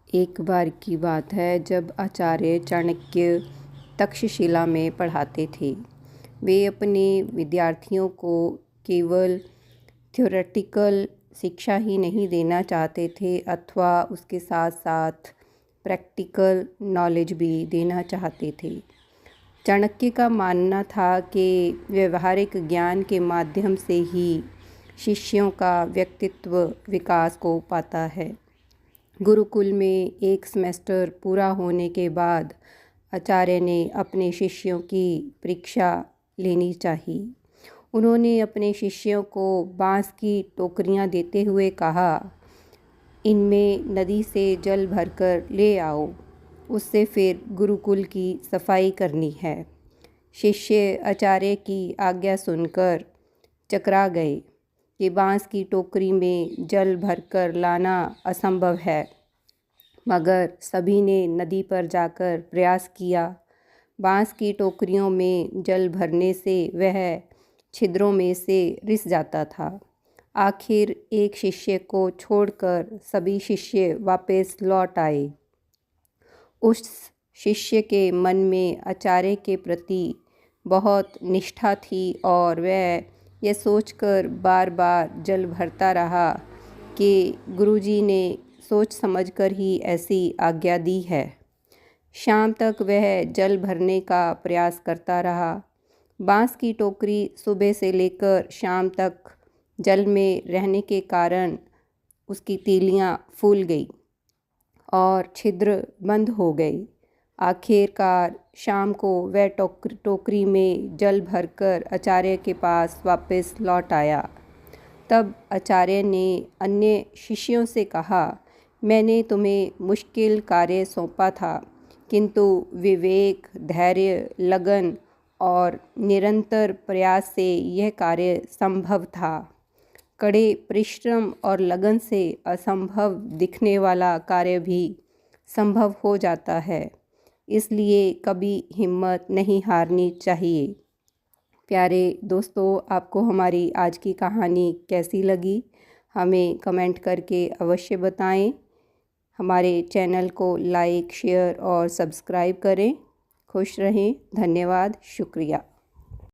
एक बार की बात है जब आचार्य चाणक्य तक्षशिला में पढ़ाते थे। वे अपने विद्यार्थियों को केवल थ्योरेटिकल शिक्षा ही नहीं देना चाहते थे अथवा उसके साथ साथ प्रैक्टिकल नॉलेज भी देना चाहते थे। चाणक्य का मानना था कि व्यवहारिक ज्ञान के माध्यम से ही शिष्यों का व्यक्तित्व विकास को पाता है। गुरुकुल में एक सेमेस्टर पूरा होने के बाद आचार्य ने अपने शिष्यों की परीक्षा लेनी चाहिए। उन्होंने अपने शिष्यों को बांस की टोकरियां देते हुए कहा, इनमें नदी से जल भरकर ले आओ, उससे फिर गुरुकुल की सफाई करनी है। शिष्य आचार्य की आज्ञा सुनकर चकरा गए कि बांस की टोकरी में जल भरकर लाना असंभव है, मगर सभी ने नदी पर जाकर प्रयास किया। बांस की टोकरियों में जल भरने से वह छिद्रों में से रिस जाता था। आखिर एक शिष्य को छोड़कर सभी शिष्य वापस लौट आए। उस शिष्य के मन में आचार्य के प्रति बहुत निष्ठा थी और वह यह सोचकर बार बार जल भरता रहा कि गुरुजी ने सोच समझकर ही ऐसी आज्ञा दी है। शाम तक वह जल भरने का प्रयास करता रहा। बांस की टोकरी सुबह से लेकर शाम तक जल में रहने के कारण उसकी तीलियां फूल गई और छिद्र बंद हो गई। आखिरकार शाम को वह टोकरी में जल भरकर आचार्य के पास वापस लौट आया। तब आचार्य ने अन्य शिष्यों से कहा, मैंने तुम्हें मुश्किल कार्य सौंपा था, किंतु विवेक, धैर्य, लगन और निरंतर प्रयास से यह कार्य संभव था। कड़े परिश्रम और लगन से असंभव दिखने वाला कार्य भी संभव हो जाता है, इसलिए कभी हिम्मत नहीं हारनी चाहिए। प्यारे दोस्तों, आपको हमारी आज की कहानी कैसी लगी हमें कमेंट करके अवश्य बताएं। हमारे चैनल को लाइक, शेयर और सब्सक्राइब करें। खुश रहें। धन्यवाद। शुक्रिया।